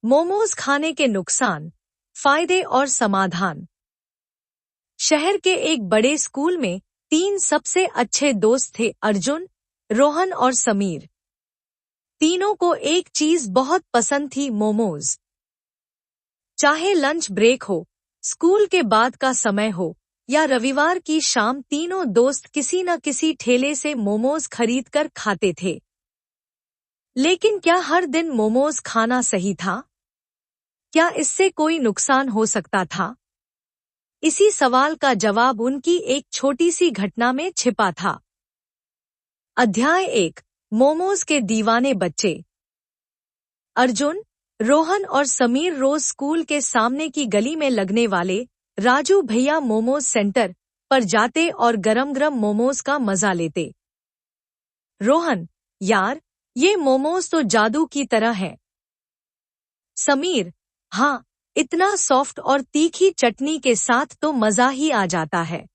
मोमोज खाने के नुकसान, फायदे और समाधान। शहर के एक बड़े स्कूल में 3 सबसे अच्छे दोस्त थे, अर्जुन, रोहन और समीर। तीनों को एक चीज बहुत पसंद थी, मोमोज। चाहे लंच ब्रेक हो, स्कूल के बाद का समय हो या रविवार की शाम, तीनों दोस्त किसी न किसी ठेले से मोमोज खरीद कर खाते थे। लेकिन क्या हर दिन मोमोज खाना सही था? क्या इससे कोई नुकसान हो सकता था? इसी सवाल का जवाब उनकी एक छोटी सी घटना में छिपा था। अध्याय 1, मोमोज के दीवाने बच्चे। अर्जुन, रोहन और समीर रोज स्कूल के सामने की गली में लगने वाले राजू भैया मोमोज सेंटर पर जाते और गरम गरम मोमोज का मजा लेते। रोहन, यार, ये मोमोज तो जादू की तरह है। समीर, हाँ, इतना सॉफ्ट और तीखी चटनी के साथ तो मजा ही आ जाता है।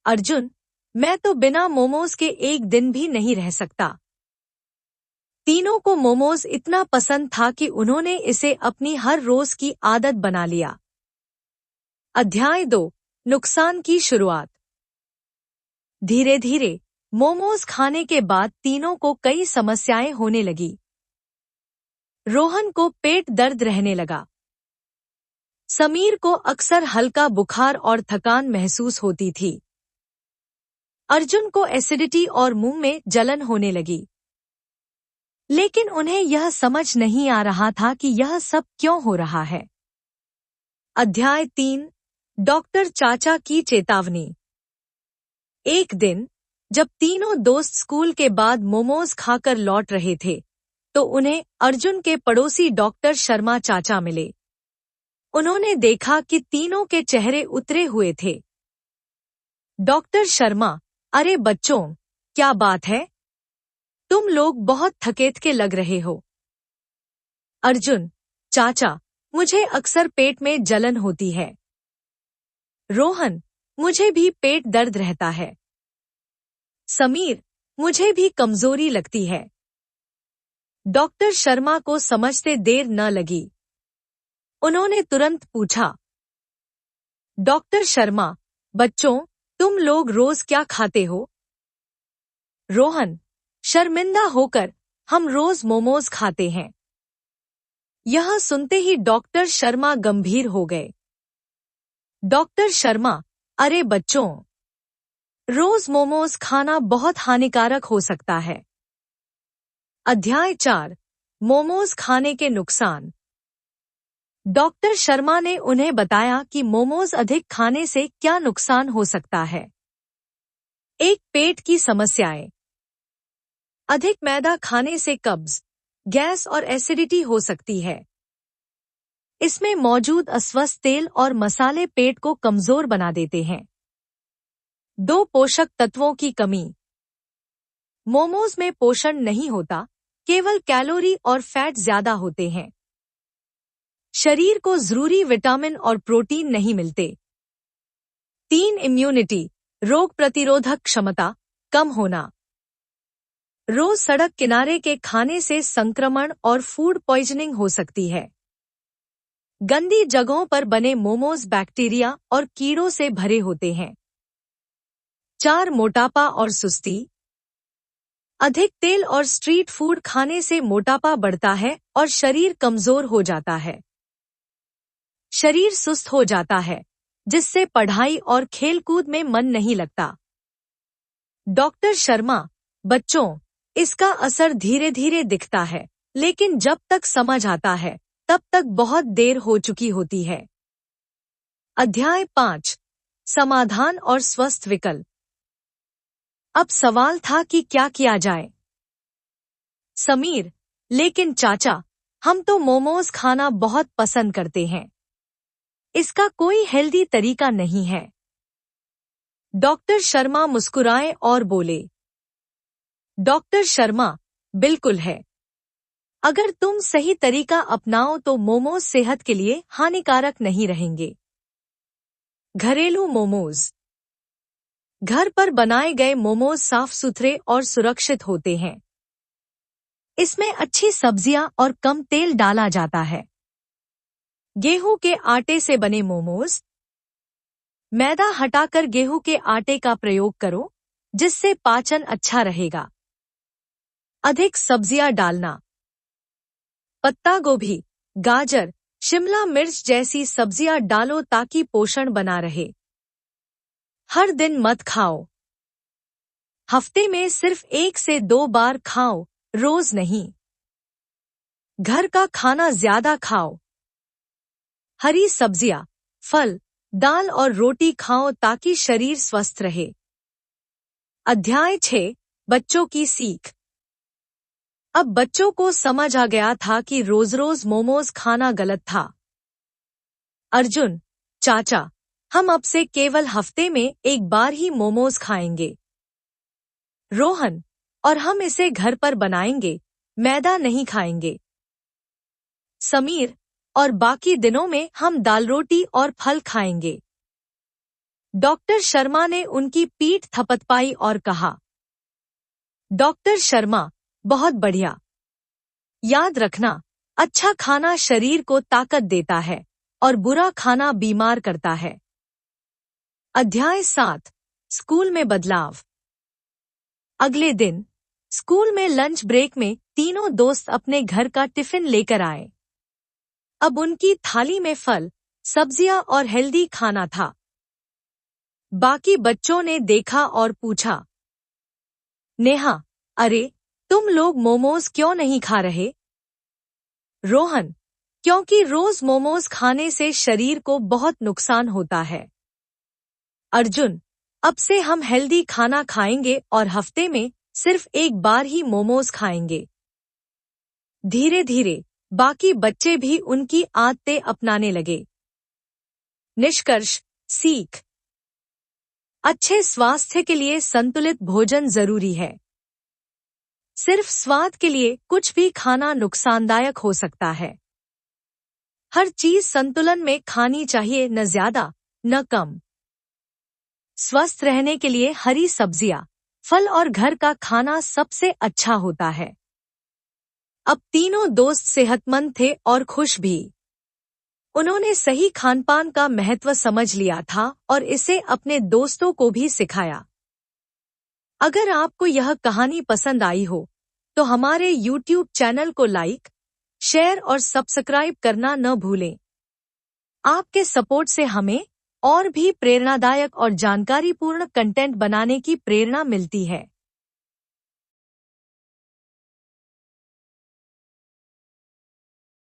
अर्जुन, मैं तो बिना मोमोज के एक दिन भी नहीं रह सकता। तीनों को मोमोज इतना पसंद था कि उन्होंने इसे अपनी हर रोज की आदत बना लिया। अध्याय 2, नुकसान की शुरुआत। धीरे धीरे मोमोज खाने के बाद तीनों को कई समस्याएं होने लगी। रोहन को पेट दर्द रहने लगा। समीर को अक्सर हल्का बुखार और थकान महसूस होती थी। अर्जुन को एसिडिटी और मुंह में जलन होने लगी। लेकिन उन्हें यह समझ नहीं आ रहा था कि यह सब क्यों हो रहा है। अध्याय 3, डॉक्टर चाचा की चेतावनी। एक दिन जब तीनों दोस्त स्कूल के बाद मोमोज खाकर लौट रहे थे, तो उन्हें अर्जुन के पड़ोसी डॉक्टर शर्मा चाचा मिले। उन्होंने देखा कि तीनों के चेहरे उतरे हुए थे। डॉक्टर शर्मा, अरे बच्चों, क्या बात है? तुम लोग बहुत थकेत लग रहे हो। अर्जुन, चाचा, मुझे अक्सर पेट में जलन होती है। रोहन, मुझे भी पेट दर्द रहता है। समीर, मुझे भी कमजोरी लगती है। डॉक्टर शर्मा को समझते देर न लगी। उन्होंने तुरंत पूछा, डॉक्टर शर्मा, बच्चों, तुम लोग रोज क्या खाते हो? रोहन, शर्मिंदा होकर, हम रोज मोमोज खाते हैं। यह सुनते ही डॉक्टर शर्मा गंभीर हो गए। डॉक्टर शर्मा, अरे बच्चों, रोज मोमोज खाना बहुत हानिकारक हो सकता है। अध्याय 4, मोमोज खाने के नुकसान। डॉक्टर शर्मा ने उन्हें बताया कि मोमोज अधिक खाने से क्या नुकसान हो सकता है। एक, पेट की समस्याएं। अधिक मैदा खाने से कब्ज, गैस और एसिडिटी हो सकती है। इसमें मौजूद अस्वस्थ तेल और मसाले पेट को कमजोर बना देते हैं। 2, पोषक तत्वों की कमी। मोमोज में पोषण नहीं होता, केवल कैलोरी और फैट ज्यादा होते हैं। शरीर को जरूरी विटामिन और प्रोटीन नहीं मिलते। 3, इम्यूनिटी, रोग प्रतिरोधक क्षमता कम होना। रोज सड़क किनारे के खाने से संक्रमण और फूड पॉइजनिंग हो सकती है। गंदी जगहों पर बने मोमोज बैक्टीरिया और कीड़ों से भरे होते हैं। 4, मोटापा और सुस्ती। अधिक तेल और स्ट्रीट फूड खाने से मोटापा बढ़ता है और शरीर कमजोर हो जाता है। शरीर सुस्त हो जाता है, जिससे पढ़ाई और खेलकूद में मन नहीं लगता। डॉक्टर शर्मा, बच्चों, इसका असर धीरे धीरे दिखता है, लेकिन जब तक समझ आता है, तब तक बहुत देर हो चुकी होती है। अध्याय 5, समाधान और स्वस्थ विकल्प। अब सवाल था कि क्या किया जाए। समीर, लेकिन चाचा, हम तो मोमोज खाना बहुत पसंद करते हैं। इसका कोई हेल्दी तरीका नहीं है। डॉक्टर शर्मा मुस्कुराए और बोले, डॉक्टर शर्मा, बिल्कुल है। अगर तुम सही तरीका अपनाओ तो मोमोज सेहत के लिए हानिकारक नहीं रहेंगे। घरेलू मोमोज। घर पर बनाए गए मोमोज साफ सुथरे और सुरक्षित होते हैं। इसमें अच्छी सब्जियां और कम तेल डाला जाता है। गेहूं के आटे से बने मोमोज। मैदा हटाकर गेहूं के आटे का प्रयोग करो, जिससे पाचन अच्छा रहेगा। अधिक सब्जियां डालना। पत्ता गोभी, गाजर, शिमला मिर्च जैसी सब्जियां डालो ताकि पोषण बना रहे। हर दिन मत खाओ। हफ्ते में सिर्फ 1 से 2 बार खाओ, रोज नहीं। घर का खाना ज्यादा खाओ। हरी सब्जियां, फल, दाल और रोटी खाओ ताकि शरीर स्वस्थ रहे। अध्याय 6, बच्चों की सीख। अब बच्चों को समझ आ गया था कि रोज रोज मोमोज खाना गलत था। अर्जुन, चाचा, हम अब से केवल हफ्ते में 1 बार ही मोमोज खाएंगे। रोहन, और हम इसे घर पर बनाएंगे, मैदा नहीं खाएंगे। समीर, और बाकी दिनों में हम दाल रोटी और फल खाएंगे। डॉक्टर शर्मा ने उनकी पीठ थपथपाई और कहा, डॉक्टर शर्मा, बहुत बढ़िया। याद रखना, अच्छा खाना शरीर को ताकत देता है और बुरा खाना बीमार करता है। अध्याय 7, स्कूल में बदलाव। अगले दिन स्कूल में लंच ब्रेक में तीनों दोस्त अपने घर का टिफिन लेकर आए। अब उनकी थाली में फल, सब्जियां और हेल्दी खाना था। बाकी बच्चों ने देखा और पूछा, नेहा, अरे तुम लोग मोमोज क्यों नहीं खा रहे? रोहन, क्योंकि रोज मोमोज खाने से शरीर को बहुत नुकसान होता है। अर्जुन, अब से हम हेल्दी खाना खाएंगे और हफ्ते में सिर्फ 1 बार ही मोमोज खाएंगे। धीरे धीरे बाकी बच्चे भी उनकी आदतें अपनाने लगे। निष्कर्ष, सीख। अच्छे स्वास्थ्य के लिए संतुलित भोजन जरूरी है। सिर्फ स्वाद के लिए कुछ भी खाना नुकसानदायक हो सकता है। हर चीज संतुलन में खानी चाहिए, न ज्यादा न कम। स्वस्थ रहने के लिए हरी सब्जियां, फल और घर का खाना सबसे अच्छा होता है। अब तीनों दोस्त सेहतमंद थे और खुश भी। उन्होंने सही खानपान का महत्व समझ लिया था और इसे अपने दोस्तों को भी सिखाया। अगर आपको यह कहानी पसंद आई हो, तो हमारे YouTube चैनल को लाइक, शेयर और सब्सक्राइब करना न भूलें। आपके सपोर्ट से हमें और भी प्रेरणादायक और जानकारीपूर्ण कंटेंट बनाने की प्रेरणा मिलती है।